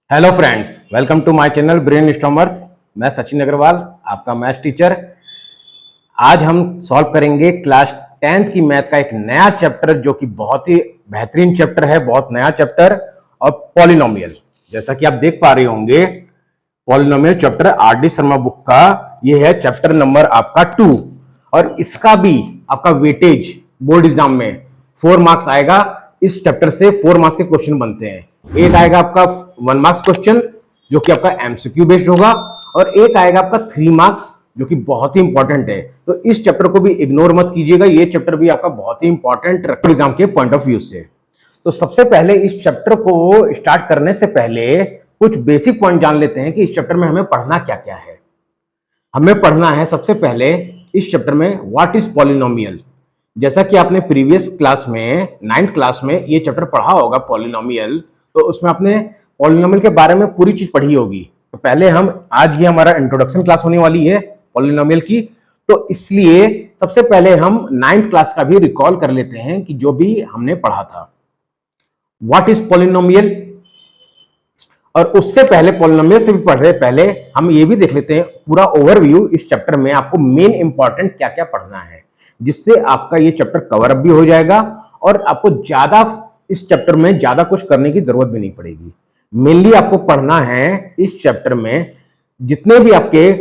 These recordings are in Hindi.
Hello friends, welcome to my channel brain stormers. मैं सचिन अग्रवाल, आपका मैथ टीचर। आज हम सॉल्व करेंगे क्लास 10th की मैथ का एक नया चैप्टर जो कि बहुत ही बेहतरीन चैप्टर है, बहुत नया चैप्टर। और पॉलिनोमियल, जैसा कि आप देख पा रहे होंगे, polynomial chapter R D Sharma book का ये है चैप्टर नंबर आपका 2। और इसका भी आपका वेटेज बोर्ड एग्जाम में 4 मार्क्स आएगा। इस चैप्टर से 4 मार्क्स के क्वेश्चन बनते हैं। एक आएगा आपका 1 मार्क्स क्वेश्चन जो कि आपका एमसीक्यू बेस्ड होगा, और एक आएगा आपका 3 मार्क्स जो कि बहुत ही इंपॉर्टेंट है। तो इस चैप्टर को भी इग्नोर मत कीजिएगा, ये चैप्टर भी आपका बहुत ही इंपॉर्टेंट एग्जाम के पॉइंट ऑफ व्यू से। तो सबसे पहले इस चैप्टर को स्टार्ट करने से पहले कुछ बेसिक पॉइंट जान लेते हैं कि इस चैप्टर में हमें पढ़ना क्या क्या है। हमें पढ़ना है सबसे पहले इस चैप्टर में व्हाट इज पॉलिनोमियल। जैसा कि आपने प्रीवियस क्लास में 9th क्लास में ये चैप्टर पढ़ा होगा पॉलिनोमियल, तो उसमें आपने पॉलिनोमियल के बारे में पूरी चीज पढ़ी होगी। तो पहले हम आज ये हमारा इंट्रोडक्शन क्लास होने वाली है पॉलिनोमियल की, तो इसलिए सबसे पहले हम 9th क्लास का भी रिकॉल कर लेते हैं कि जो भी हमने पढ़ा था। व्हाट इज पॉलिनोमियल, और उससे पहले पॉलिनोमियल से भी पढ़ रहे पहले हम ये भी देख लेते हैं पूरा ओवरव्यू इस चैप्टर में आपको मेन इंपॉर्टेंट क्या क्या पढ़ना है, जिससे आपका ये चैप्टर कवर अप भी हो जाएगा और आपको ज्यादा इस चैप्टर में ज्यादा कुछ करने की जरूरत भी नहीं पड़ेगी। मेनली आपको पढ़ना है इस चैप्टर में जितने भी आपके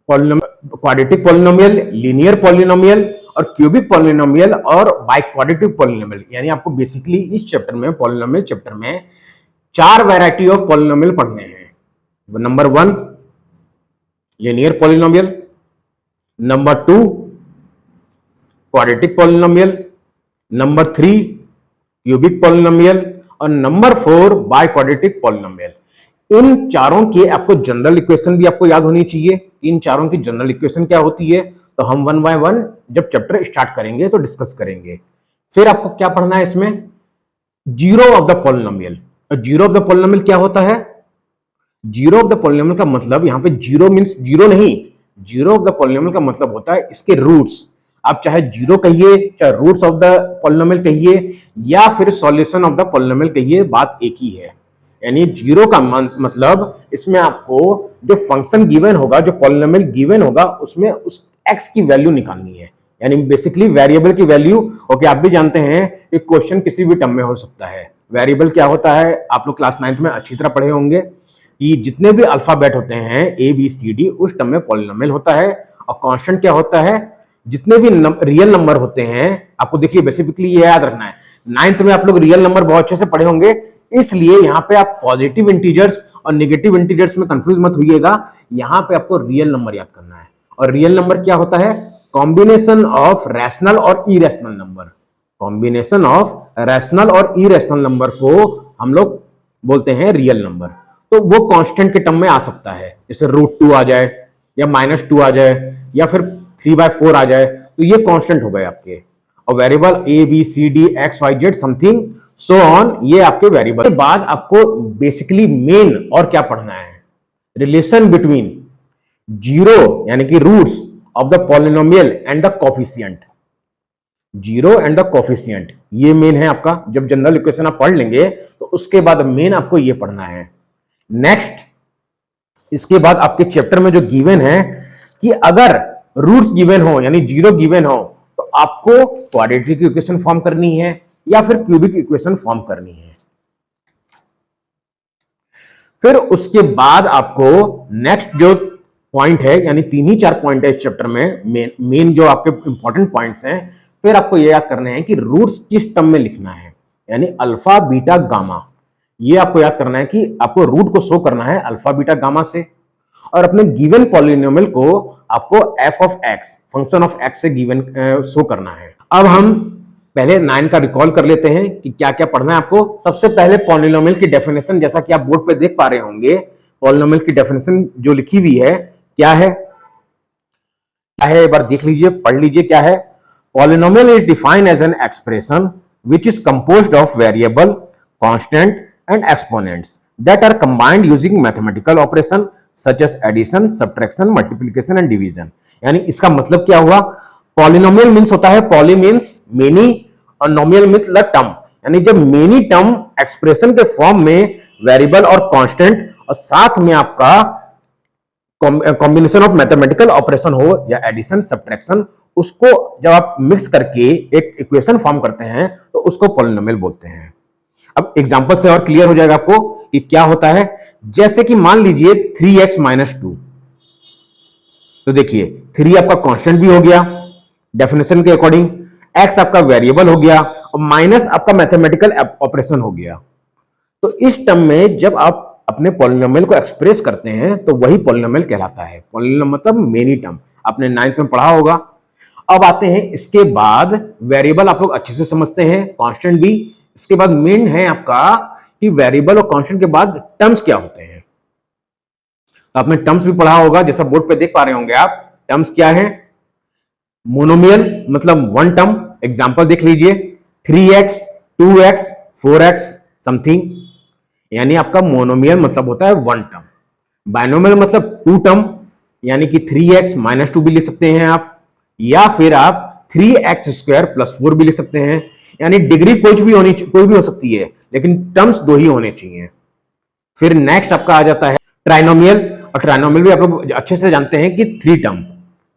क्वाड्रेटिक पॉलिनोमियल, लीनियर पॉलिनोमियल और क्यूबिक पॉलिनोमियल और बाइक्वाड्रेटिक पॉलिनोमियल, यानी आपको बेसिकली इस चैप्टर में पॉलिनोमियल चैप्टर में 4 वैरायटी ऑफ पॉलिनोमियल पढ़ने हैं। Number 1 linear polynomial, number 2 quadratic polynomial, number 3 cubic polynomial और नंबर 4 बाइक्वाड्रेटिक पॉलिनोमियल। इन चारों के आपको जनरल इक्वेशन भी आपको याद होनी चाहिए। इन चारों की जनरल इक्वेशन क्या होती है, तो हम 1 बाय 1 जब चैप्टर स्टार्ट करेंगे तो डिस्कस करेंगे। फिर आपको क्या पढ़ना है इसमें, zero of the polynomial. Zero of the polynomial क्या होता है, जीरो ऑफ द पॉलिनोमियल का मतलब यहां पे जीरो मींस जीरो नहीं, जीरो ऑफ द पॉलिनोमियल का मतलब होता है इसके रूट्स। आप चाहे जीरो कहिए, चाहे रूट्स ऑफ द पॉलिनोमियल कहिए, या फिर सॉल्यूशन ऑफ द पॉलिनोमियल कहिए, बात एक ही है। यानी जीरो का मतलब इसमें आपको जो फंक्शन गिवन होगा, जो पॉलिनोमियल गिवन होगा, उसमें उस एक्स की वैल्यू निकालनी है, यानी बेसिकली वेरिएबल की वैल्यू। ओके, आप भी जानते हैं कि क्वेश्चन किसी भी टर्म में हो सकता है। वेरिएबल क्या होता है, आप लोग क्लास 9th में अच्छी तरह पढ़े होंगे कि जितने भी अल्फाबेट होते हैं ए बी सी डी, उस टर्म में पॉलिनोमियल होता है। और कांस्टेंट क्या होता है, जितने भी रियल नंबर होते हैं, आपको देखिए बेसिकली ये याद रखना है। 9th में आप लोग रियल नंबर बहुत अच्छे से पढ़े होंगे, इसलिए यहां पे आप पॉजिटिव इंटीजर्स और नेगेटिव इंटीजर्स में कंफ्यूज मत होइएगा। यहां पे आपको रियल नंबर याद करना है। और रियल नंबर क्या होता है, कॉम्बिनेशन ऑफ रैशनल और irrational number. Combination of rational और इरेशनल नंबर को हम लोग बोलते हैं रियल नंबर। तो वो कांस्टेंट के टर्म में आ सकता है, जैसे √2 आ जाए या -2 आ जाए या फिर 3/4 आ जाए, तो ये कांस्टेंट हो गए आपके। और variable A B C D X Y Z something so on, ये आपके वेरिएबल। के बाद आपको बेसिकली मेन और क्या पढ़ना है, रिलेशन बिटवीन जीरो यानी कि roots of the polynomial and the coefficient. Zero and the coefficient, ये मेन है आपका। जब जनरल इक्वेशन आप पढ़ लेंगे तो उसके बाद मेन आपको ये पढ़ना है। नेक्स्ट, इसके बाद आपके चैप्टर में जो गिवन है कि अगर रूट्स गिवन हो यानी जीरो गिवन हो, तो आपको क्वाड्रेटिक इक्वेशन फॉर्म करनी है या फिर क्यूबिक इक्वेशन फॉर्म करनी है। फिर उसके बाद आपको नेक्स्ट जो पॉइंट है, यानी 3 ही 4 पॉइंट है इस चैप्टर में, मेन जो आपके इंपॉर्टेंट पॉइंट्स हैं, फिर आपको यह याद करना है कि रूट्स किस टर्म में लिखना है, यानी अल्फा बीटा गामा। ये आपको याद करना है कि आपको रूट को शो करना है अल्फा बीटा गामा से, और अपने गिवन पॉलिनोमियल को आपको F of x, function of x से गिवन शो करना है। अब हम पहले 9 का रिकॉल कर लेते हैं कि क्या क्या पढ़ना है आपको। सबसे पहले पॉलिनोमियल की डेफिनेशन, जैसा कि आप बोर्ड पे देख पा रहे होंगे, पॉलिनोमियल की डेफिनेशन जो लिखी हुई है क्या है, एक बार देख लीजिए, पढ़ लीजिए क्या है। Polynomial is defined as an expression which is composed of variable, constant and exponents that are combined using mathematical operation such as addition, subtraction, multiplication and division. यानी इसका मतलब क्या हुआ, पॉलिनोमियल मींस होता है, पॉली मींस मेनी और नोमियल मींस द टर्म, यानी जब मेनी टर्म एक्सप्रेशन के फॉर्म में वेरिएबल और कांस्टेंट, और साथ में आपका कॉम्बिनेशन ऑफ मैथमेटिकल ऑपरेशन हो या एडिशन सब्ट्रैक्शन, उसको जब आप मिक्स करके एक इक्वेशन फॉर्म करते हैं तो उसको पॉलिनोमियल बोलते हैं। अब एग्जांपल से और क्लियर हो जाएगा आपको कि क्या होता है। जैसे कि मान लीजिए 3x माइनस 2, तो देखिए 3 आपका कांस्टेंट भी हो गया डेफिनेशन के अकॉर्डिंग, x आपका वेरिएबल हो गया और माइनस आपका मैथमेटिकल ऑपरेशन हो गया। तो इस टर्म में जब आप अपने पॉलिनोमियल को एक्सप्रेस करते हैं तो वही पॉलिनोमियल कहलाता है। पॉलिनोमियल मतलब मेनी टर्म, आपने 9th में पढ़ा होगा। अब आते हैं इसके बाद, वेरिएबल आप लोग अच्छे से समझते हैं, कांस्टेंट भी। इसके बाद मेन है आपका कि वेरिएबल और कांस्टेंट के बाद टर्म्स क्या होते हैं। तो आपने टर्म्स भी पढ़ा होगा, जैसा बोर्ड पे देख पा रहे होंगे आप। टर्म्स क्या है? मोनोमियल मतलब वन टर्म, एग्जांपल देख लीजिए 3x 2x 4x समथिंग, यानी आपका मोनोमियल मतलब होता है वन टर्म। बाइनोमियल मतलब टू टर्म, यानी कि 3x माइनस 2 भी लिख सकते हैं आप, या फिर आप 3x स्क्वायर प्लस 4 भी लिख सकते हैं। यानी डिग्री कोई भी हो सकती है, लेकिन टर्म्स दो ही होने चाहिए। फिर नेक्स्ट आपका आ जाता है ट्राइनोमियल, और ट्राइनोमियल भी आप लोग अच्छे से जानते हैं कि 3 टर्म,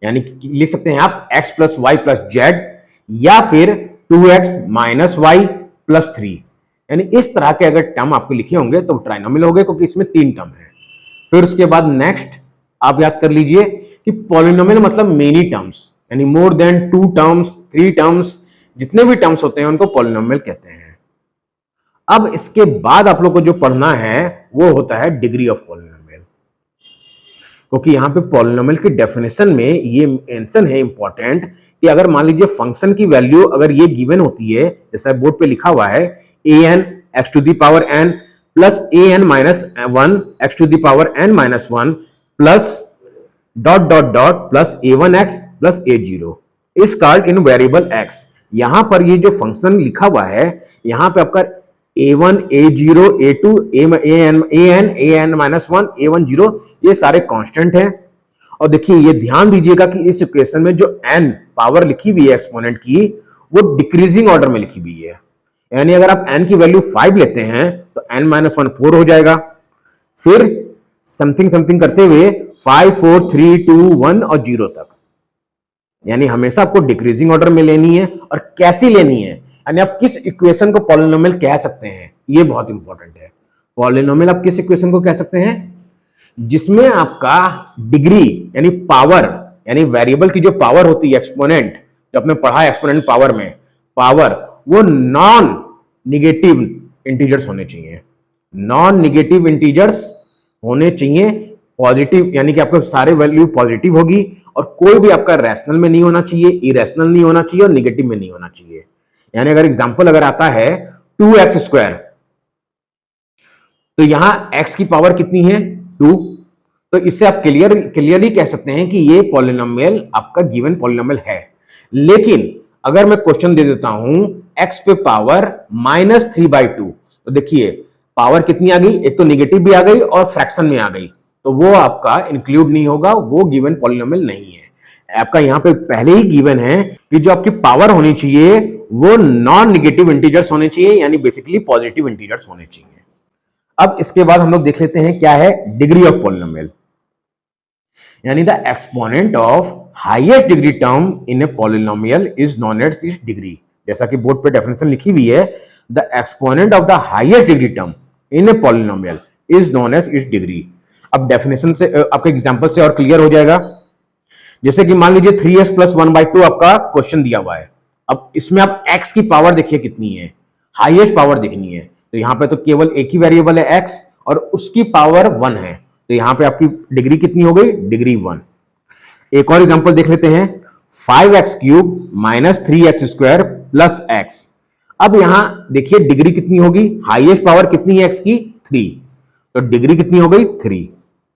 यानी लिख सकते हैं आप x plus Y plus Z, या फिर 2x माइनस वाई प्लस 3। यानी इस तरह के अगर टर्म आपके लिखे होंगे तो ट्राइनोमियल हो गए, क्योंकि इसमें 3 टर्म है। फिर उसके बाद नेक्स्ट आप याद कर लीजिए कि पॉलिनोमियल मतलब मेनी टर्म्स, यानी मोर देन 2 टर्म्स 3 टर्म्स, जितने भी टर्म्स होते हैं उनको पॉलिनोमियल कहते हैं। अब इसके बाद आप लोग को जो पढ़ना है वो होता है डिग्री ऑफ पॉलिनोमियल, क्योंकि यहां पे पॉलिनोमियल की डेफिनेशन में ये मेंशन है इंपॉर्टेंट कि अगर मान लीजिए फंक्शन की वैल्यू अगर ये गिवन होती है, जैसा बोर्ड पे लिखा हुआ है an x to the power n plus an minus 1 x to the power n minus 1 plus dot dot dot plus a1x plus a0 is called in variable x। यहां पर ये जो फंक्शन लिखा हुआ है, यहां पे आपका a1 a0 a2 an minus 1 a1 0 ये सारे कांस्टेंट हैं। और देखिए ये ध्यान दीजिएगा कि इस इक्वेशन में जो n पावर लिखी हुई है एक्सपोनेंट की, वो डिक्रीजिंग ऑर्डर में लिखी हुई है। यानी अगर आप n की वैल्यू 5 लेते हैं तो n माइनस 1 4 हो जाएगा, फिर समथिंग समथिंग करते हुए 5 4 3 2 1 और 0 तक। यानी हमेशा आपको डिक्रीजिंग ऑर्डर में लेनी है, और कैसी लेनी है, यानी आप किस इक्वेशन को पॉलिनोमियल कह सकते हैं, ये बहुत इंपॉर्टेंट है। पॉलिनोमियल आप किस इक्वेशन को कह सकते हैं? जिसमें आपका डिग्री यानी पावर, यानी वेरिएबल की जो पावर होती है एक्सपोनेंट, जो आपने पढ़ा है एक्सपोनेंट पावर में, पावर वो नॉन निगेटिव इंटीजर्स होने चाहिए। नॉन निगेटिव इंटीजर्स होने चाहिए, पॉजिटिव, यानी कि आपका सारे वैल्यू पॉजिटिव होगी, और कोई भी आपका रैशनल में नहीं होना चाहिए, इरेशनल नहीं होना चाहिए, और निगेटिव में नहीं होना चाहिए। यानी अगर एग्जांपल अगर आता है 2x स्क्वायर, तो यहां x की पावर कितनी है 2, तो इससे आप क्लियरली कह सकते हैं कि ये पॉलिनोमियल आपका गिवन पॉलिनोमियल है। लेकिन अगर मैं क्वेश्चन दे देता हूं x पे पावर -3/2, तो देखिए पावर कितनी आ गई, एक तो निगेटिव भी आ गई और फ्रैक्शन में आ गई, तो वो आपका इंक्लूड नहीं होगा, वो गिवन पॉलिनोमियल नहीं है। आपका यहां पे पहले ही गिवन है कि जो आपकी पावर होनी चाहिए वो नॉन निगेटिव इंटीजर्स होने चाहिए, यानी बेसिकली पॉजिटिव इंटीजर्स होने चाहिए। अब इसके बाद हम लोग देख लेते हैं क्या है डिग्री ऑफ पॉलिनोमियल, यानी the exponent of highest degree term in a polynomial is known as its degree. जैसा कि बोर्ड पे डेफिनेशन लिखी हुई है, the exponent of the highest degree term in a polynomial is known as its degree. अब डेफिनेशन से आपके एग्जांपल से और क्लियर हो जाएगा। जैसे कि मान लीजिए 3x प्लस 1/2 आपका क्वेश्चन दिया हुआ है। अब इसमें आप x की पावर देखिए कितनी है, हाईएस्ट पावर देखनी है, तो यहां पे तो केवल एक ही वेरिएबल है x, और उसकी पावर 1 है, तो यहां पे आपकी डिग्री कितनी हो गई, डिग्री 1। एक और एग्जांपल देख लेते हैं 5x cube minus 3x square plus x। अब यहां देखिए डिग्री कितनी होगी, हाईएस्ट पावर कितनी है x की 3, तो डिग्री कितनी हो गई 3।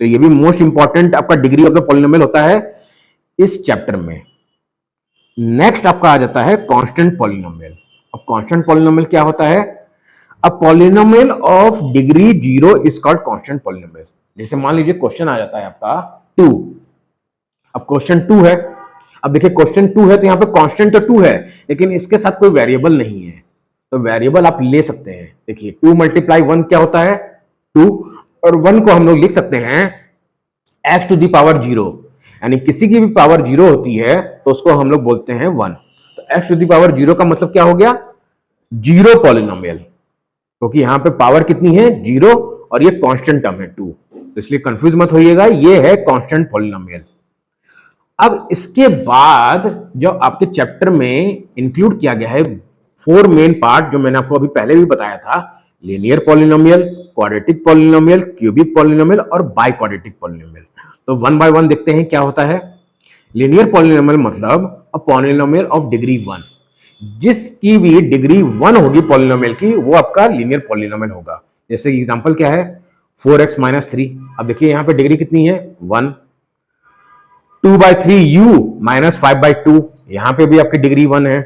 तो ये भी मोस्ट इंपॉर्टेंट आपका डिग्री ऑफ द पॉलिनोमियल होता है इस चैप्टर में। नेक्स्ट आपका आ जाता है कांस्टेंट पॉलिनोमियल। अब कांस्टेंट पॉलिनोमियल क्या होता है? A polynomial of degree 0 is called constant polynomial. जैसे मान लीजिए क्वेश्चन आ जाता है आपका 2, अब क्वेश्चन 2 है, अब देखिए क्वेश्चन 2 है तो यहां पे कांस्टेंट तो 2 है, लेकिन इसके साथ कोई वेरिएबल नहीं है, तो वेरिएबल आप ले सकते हैं। देखिए 2 × 1 क्या होता है 2, और 1 को हम लोग लिख सकते हैं x टू दी पावर 0, यानी किसी की भी पावर 0 होती है तो उसको हम लोग बोलते हैं 1। तो x टू दी पावर 0 का मतलब क्या हो गया, जीरो पॉलिनोमियल, क्योंकि यहां पे पावर कितनी है 0 और ये कांस्टेंट टर्म है 2, तो इसलिए कंफ्यूज मत होइएगा, ये है कांस्टेंट पॉलिनोमियल। अब इसके बाद जो आपके चैप्टर में इंक्लूड किया गया है 4 मेन पार्ट, जो मैंने आपको अभी पहले भी बताया था, linear polynomial, quadratic polynomial, cubic polynomial और बाई क्वाड्रेटिक पॉलिनोमियल। तो वन बाय वन देखते हैं क्या होता है। लीनियर पॉलिनोमियल मतलब अ पॉलिनोमियल ऑफ डिग्री 1, जिसकी भी डिग्री 1 होगी पॉलिनोमियल की, वो आपका लीनियर पॉलिनोमियल होगा। जैसे एग्जांपल क्या है, 4x - 3। अब देखिए यहां पे डिग्री कितनी है 1। 2/3u - 5/2, यहां पे भी आपकी डिग्री 1 है।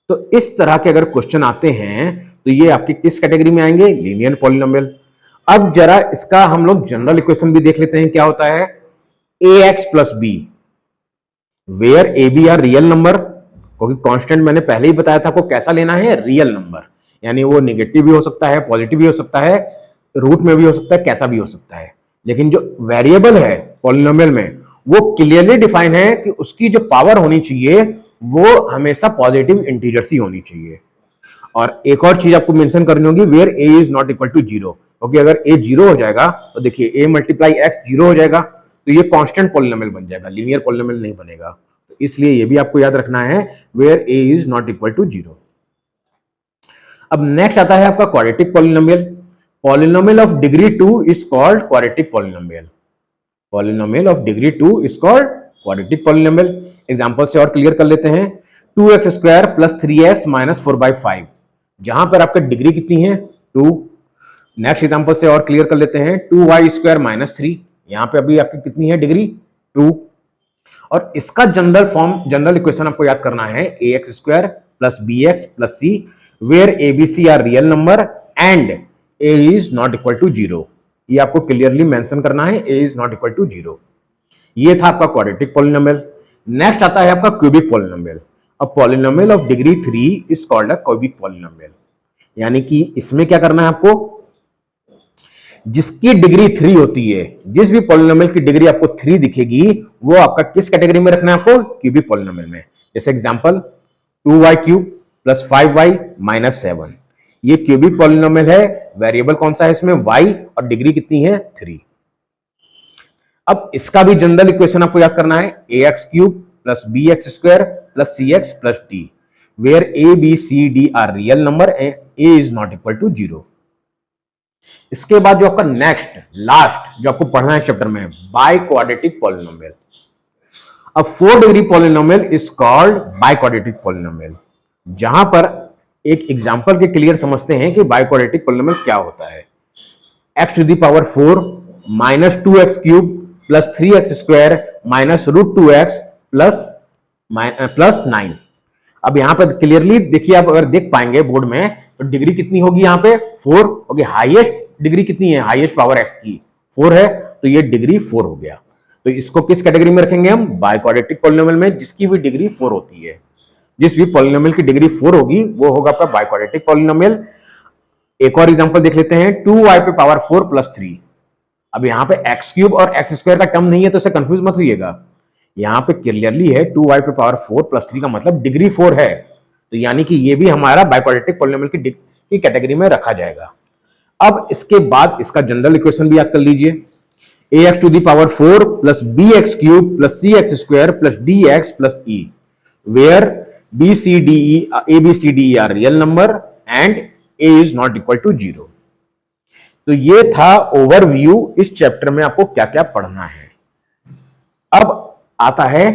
तो इस तरह के अगर क्वेश्चन आते हैं तो ये आपकी किस कैटेगरी में आएंगे, लीनियर पॉलिनोमियल। अब जरा इसका हम लोग जनरल इक्वेशन भी देख लेते हैं क्या होता है। ax + b where A B are real number, क्योंकि कांस्टेंट मैंने पहले ही बताया था आपको कैसा लेना है, रियल नंबर, यानी वो नेगेटिव भी हो सकता है, पॉजिटिव भी हो सकता है, रूट में भी हो सकता है, कैसा भी हो सकता है। लेकिन जो वेरिएबल है पॉलिनोमियल में वो क्लियरली डिफाइन है कि उसकी जो पावर होनी चाहिए वो हमेशा पॉजिटिव इंटीजर्स ही होनी चाहिए। और एक और चीज आपको मेंशन करनी होगी, where A is not equal to 0, क्योंकि अगर ए 0 हो जाएगा तो देखिए a × x 0 हो जाएगा, तो ये कांस्टेंट पॉलिनोमियल बन जाएगा, लीनियर पॉलिनोमियल नहीं बनेगा। तो इसलिए ये भी आपको याद रखना है, where a is not equal to 0। अब नेक्स्ट आता है आपका quadratic polynomial. Polynomial of degree 2 is called quadratic polynomial. Polynomial of degree 2 is called quadratic polynomial. Example से और क्लियर कर लेते हैं। 2x² + 3x - 4/5, जहां पर आपका डिग्री कितनी है 2। नेक्स्ट एग्जांपल से और क्लियर कर लेते हैं। 2y² - 3, यहां पे अभी आपकी कितनी है डिग्री 2। और इसका जनरल इक्वेशन आपको याद करना है, ax² + bx + c where a b c are real number and a is not equal to 0। ये आपको क्लियरली मेंशन करना है, a is not equal to 0। ये था आपका क्वाड्रेटिक पॉलिनोमियल। नेक्स्ट आता है आपका cubic polynomial. A polynomial of degree 3 is called a cubic polynomial, यानी कि इसमें क्या करना है आपको, जिसकी डिग्री 3 होती है, जिस भी पॉलिनोमियल की डिग्री आपको 3 दिखेगी वो आपका किस कैटेगरी में रखना है आपको, क्यूबिक पॉलिनोमियल में। जैसे एग्जांपल 2y³ + 5y - 7, ये क्यूबिक पॉलिनोमियल है। वेरिएबल कौन सा है इसमें, y, और डिग्री कितनी है 3। अब इसका भी जनरल इक्वेशन आपको याद करना है, ax³ + bx² + cx + d where a b c d are real number and a is not equal to 0। इसके बाद जो आपका नेक्स्ट लास्ट जो आपको पढ़ना है चैप्टर में, बाई क्वाड्रेटिक पॉलिनोमियल। अब 4 degree polynomial is called by quadratic polynomial. जहां पर एक एग्जांपल के क्लियर समझते हैं कि बाई क्वाड्रेटिक पॉलिनोमियल क्या होता है। x to the power 4 - 2x³ + 3x² - √2x + 9। अब यहां पर क्लियरली देखिए, आप अगर देख पाएंगे बोर्ड में तो डिग्री कितनी होगी यहां पे 4, ओके। हाईएस्ट डिग्री कितनी है, हाईएस्ट पावर x की 4 है, तो ये डिग्री 4 हो गया। तो इसको किस कैटेगरी में रखेंगे हम, बाई क्वाड्रेटिक पॉलिनोमियल में, जिसकी भी डिग्री 4 होती है। जिस भी पॉलिनोमियल की डिग्री 4 होगी वो होगा आपका बाई क्वाड्रेटिक पॉलिनोमियल। एक और एग्जांपल देख लेते हैं, 2y पे पावर 4 + 3। अब यहां पे x³ और x² का टर्म नहीं है तो इसे कंफ्यूज मत होइएगा। यहां पे क्लियरली है 2y पे पावर 4 + 3 का मतलब डिग्री 4 है, तो यानी कि ये भी हमारा बाई क्वाड्रेटिक पॉलिनोमियल की कैटेगरी में रखा जाएगा। अब इसके बाद इसका जनरल इक्वेशन भी याद कर लीजिए, ax to the power 4 + bx³ + cx² + dx + e where a b c d are real number and a is not equal to 0। तो ये था ओवरव्यू इस चैप्टर में आपको क्या क्या पढ़ना है। अब आता है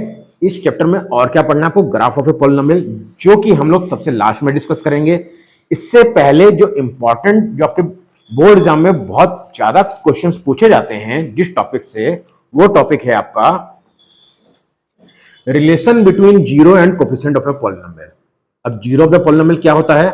इस चैप्टर में और क्या पढ़ना है आपको, ग्राफ ऑफ ए पॉलिनोमियल, जो कि हम लोग सबसे लास्ट में डिस्कस करेंगे। इससे पहले जो इंपॉर्टेंट, जो आपके बोर्ड एग्जाम में बहुत ज्यादा क्वेश्चंस पूछे जाते हैं जिस टॉपिक से, वो टॉपिक है आपका relation between zero and coefficient of a polynomial. अब जीरो ऑफ द पॉलिनोमियल क्या होता है,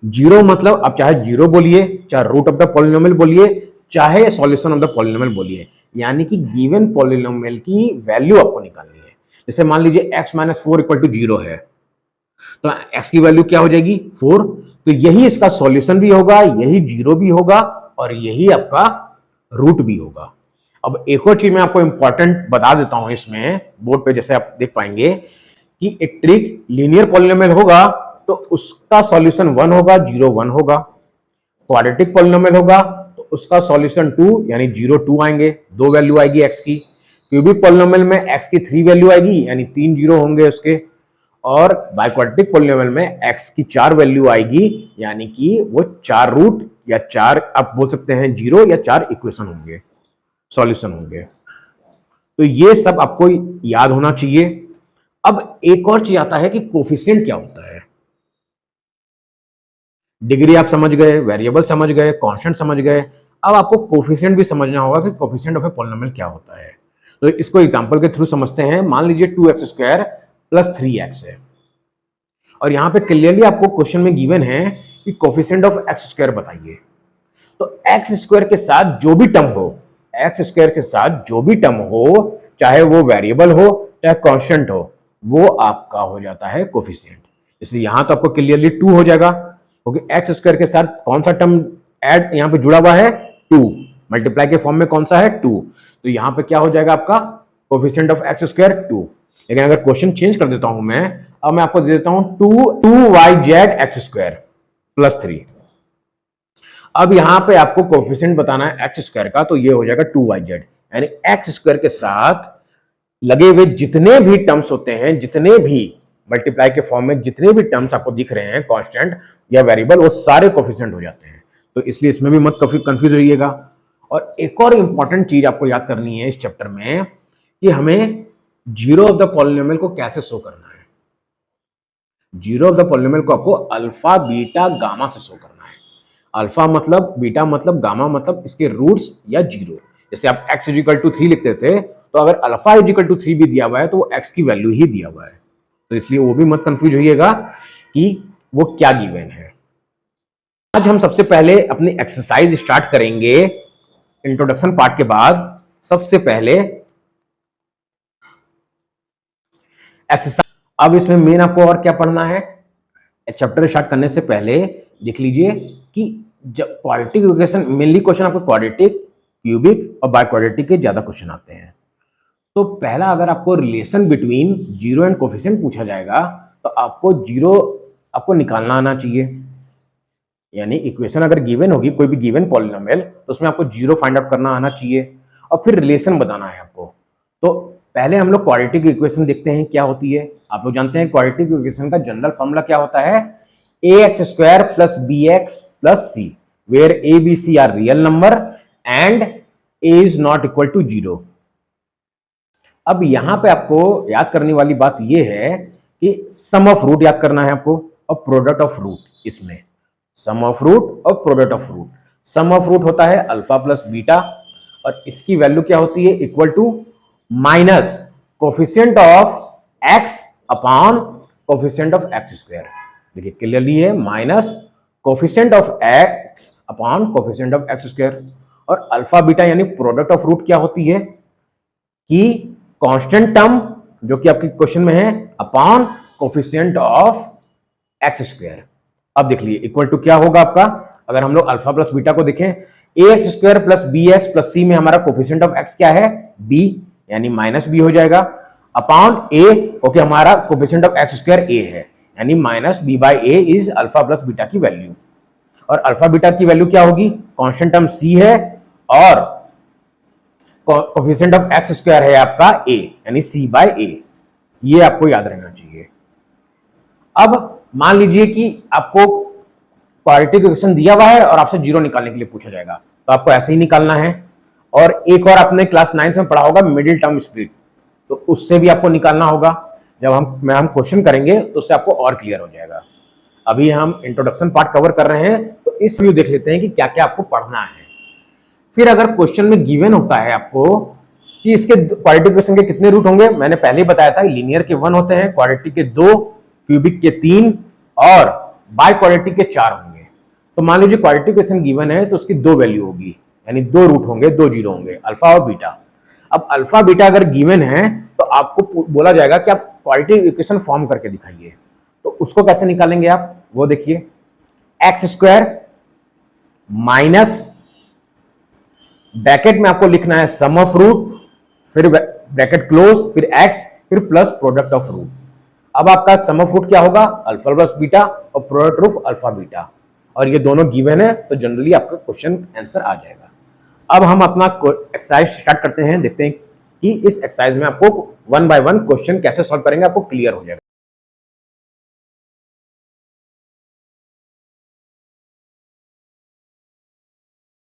जीरो मतलब आप चाहे जीरो बोलिए, चाहे रूट ऑफ द पॉलिनोमियल बोलिए, चाहे सॉल्यूशन ऑफ द पॉलिनोमियल बोलिए, यानी कि गिवन पॉलिनोमियल की वैल्यू आपको निकालनी है। जैसे मान लीजिए x - 4 = 0 है, तो x की वैल्यू क्या हो जाएगी 4, तो यही इसका सॉल्यूशन भी होगा, यही जीरो भी होगा और यही आपका रूट भी होगा। अब एक और चीज मैं आपको इंपॉर्टेंट बता देता हूं इसमें बोर्ड पे, जैसे आप देख पाएंगे कि एक ट्रिक लीनियर पॉलिनोमियल होगा तो उसका सॉल्यूशन 1 होगा, 0 1 होगा। क्वाड्रेटिक पॉलिनोमियल होगा तो उसका सॉल्यूशन 2 यानी 0 2 आएंगे, 2 वैल्यू आएगी x की। क्यूबिक पॉलिनोमियल में x की 3 वैल्यू आएगी यानी 3 जीरो होंगे उसके। और बाइक्वाड्रेटिक पॉलिनोमियल में x की 4 वैल्यू आएगी यानी कि वो 4 रूट या 4 आप बोल सकते हैं 0 या 4 इक्वेशन होंगे, सॉल्यूशन होंगे। तो ये सब आपको याद होना चाहिए। अब एक और चीज आता है कि कोफिशिएंट क्या होता है। डिग्री आप समझ गए, वेरिएबल समझ गए, कांस्टेंट समझ गए, अब आपको कोफिशिएंट भी समझना होगा कि कोफिशिएंट ऑफ ए पॉलिनोमियल क्या होता है। तो इसको एग्जांपल के थ्रू समझते हैं। मान लीजिए 2x² प्लस 3x है और यहां पे क्लियरली आपको क्वेश्चन में गिवन है कि कोफिशिएंट ऑफ x² बताइए। तो x² के साथ जो भी टर्म हो, x² के साथ जो भी टर्म हो, चाहे वो वेरिएबल हो चाहे कांस्टेंट हो, वो आपका हो जाता है कोफिशिएंट। इसलिए यहां तो आपको क्लियरली 2 हो जाएगा क्योंकि x² के साथ कौन सा टर्म ऐड यहां पे जुड़ा हुआ है, 2। मल्टीप्लाई के फॉर्म में कौन सा है, 2। तो यहां पे क्या हो जाएगा आपका कोफिशिएंट ऑफ x² 2। लेकिन अगर क्वेश्चन चेंज कर देता हूं मैं, अब मैं आपको दे देता हूं 2yz x² प्लस 3। अब यहां पे आपको कोफिशिएंट बताना है x² का, तो ये हो जाएगा 2yz यानी x² के साथ लगे हुए जितने भी टर्म्स होते हैं, जितने भी मल्टीप्लाई के फॉर्म में जितने भी टर्म्स आपको दिख रहे हैं कांस्टेंट या वेरिएबल, वो सारे कोफिशिएंट हो जाते हैं। तो इसलिए इसमें भी मत कंफ्यूज होइएगा। और एक और इंपॉर्टेंट चीज आपको याद करनी है इस चैप्टर में कि हमें जीरो ऑफ द पॉलिनोमियल को कैसे शो करना है। जीरो ऑफ द पॉलिनोमियल को आपको अल्फा बीटा गामा से शो करना है। अल्फा मतलब, बीटा मतलब, गामा मतलब इसके रूट्स या जीरो। जैसे आप x इजिकल टू 3 लिखते थे, तो अगर अल्फा इजिकल टू 3 भी दिया हुआ है तो वो x की वैल्यू ही दिया हुआ है। तो इसलिए वो भी मत कंफ्यूज होइएगा कि वो क्या गिवन है। आज हम सबसे पहले अपनी एक्सरसाइज स्टार्ट करेंगे इंट्रोडक्शन पार्ट के बाद। सबसे पहले एक्सरसाइज। अब इसमें मेन आपको और क्या पढ़ना है, चैप्टर स्टार्ट करने से पहले देख लीजिए कि जब क्वाड्रेटिक इक्वेशन, मेनली क्वेश्चन आपको क्वाड्रेटिक, क्यूबिक और बाइक्वाड्रेटिक के ज्यादा क्वेश्चन आते हैं। तो पहला अगर आपको relation between zero and coefficient पूछा जाएगा तो आपको जीरो आपको निकालना आना चाहिए। यानी इक्वेशन अगर गिवन होगी, कोई भी गिवन पॉलिनोमियल, तो उसमें आपको जीरो फाइंड आउट करना आना चाहिए और फिर रिलेशन बताना है आपको। तो पहले हम लोग क्वाड्रेटिक इक्वेशन देखते हैं क्या होती है। आप लोग जानते हैं क्वाड्रेटिक इक्वेशन का जनरल फॉर्मूला क्या होता है, ax² plus bx plus c, where a b c are real number and a is not equal to 0। अब यहां पे आपको याद करने वाली बात यह है कि सम ऑफ रूट याद करना है आपको और प्रोडक्ट ऑफ रूट। इसमें सम ऑफ रूट और product of root. Sum of root होता है अल्फा प्लस बीटा और इसकी वैल्यू क्या होती है, equal to minus coefficient of X upon coefficient of x²। देखिए क्लियरली है, minus coefficient of x upon coefficient of x²। और अल्फा बीटा यानी प्रोडक्ट ऑफ रूट क्या होती है कि कांस्टेंट टर्म जो कि आपके क्वेश्चन में है अपॉन कोफिशिएंट ऑफ x²। अब देख लीजिए इक्वल टू क्या होगा आपका, अगर हम लोग अल्फा प्लस बीटा को देखें, ax² plus bx plus c में हमारा कोफिशिएंट ऑफ x क्या है, b, यानी माइनस b हो जाएगा अपॉन a, क्योंकि हमारा कोफिशिएंट ऑफ x² a है, यानी minus b by a is alpha plus beta की वैल्यू। और अल्फा बीटा की वैल्यू क्या होगी, कांस्टेंट टर्म c है और कोफिशिएंट ऑफ x² है आपका a, यानी c बाय a। ये आपको याद रहना चाहिए। अब मान लीजिए कि आपको क्वाड्रेटिक इक्वेशन दिया हुआ है और आपसे जीरो निकालने के लिए पूछा जाएगा, तो आपको ऐसे ही निकालना है। और एक और आपने क्लास 9th में पढ़ा होगा मिडिल टर्म स्प्लिट, तो उससे भी आपको निकालना होगा। जब हम क्वेश्चन करेंगे तो उससे आपको और क्लियर हो जाएगा। अभी हम इंट्रोडक्शन पार्ट कवर कर रहे हैं, तो इस व्यू देख लेते हैं कि क्या क्या आपको पढ़ना है। फिर अगर क्वेश्चन में गिवन होता है आपको कि इसके क्वाड्रेटिक इक्वेशन के कितने रूट होंगे, मैंने पहले ही बताया था लीनियर के 1 होते हैं, क्वाड्रेटिक के 2, क्यूबिक के 3 और बाइक्वाड्रेटिक के 4 होंगे। तो मान लीजिए क्वाड्रेटिक इक्वेशन गिवन है तो उसकी 2 वैल्यू होगी, यानी 2 रूट होंगे, 2 जीरो होंगे, अल्फा और बीटा। अब अल्फा बीटा अगर गिवन है तो आपको बोला जाएगा कि आप क्वाड्रेटिक इक्वेशन फॉर्म करके दिखाइए। तो उसको कैसे निकालेंगे आप, वो देखिए, x² माइनस ब्रैकेट में आपको लिखना है सम ऑफ रूट, फिर ब्रैकेट क्लोज, फिर एक्स, फिर प्लस प्रोडक्ट ऑफ रूट। अब आपका सम ऑफ रूट क्या होगा? अल्फा प्लस बीटा, और प्रोडक्ट रूट अल्फा बीटा, और ये दोनों गिवन है, तो जनरली आपका क्वेश्चन आंसर आ जाएगा। अब हम अपना एक्सरसाइज स्टार्ट करते हैं, देखते हैं कि इस एक्सरसाइज में आपको वन बाय वन क्वेश्चन कैसे सॉल्व करेंगे, आपको क्लियर हो जाएगा।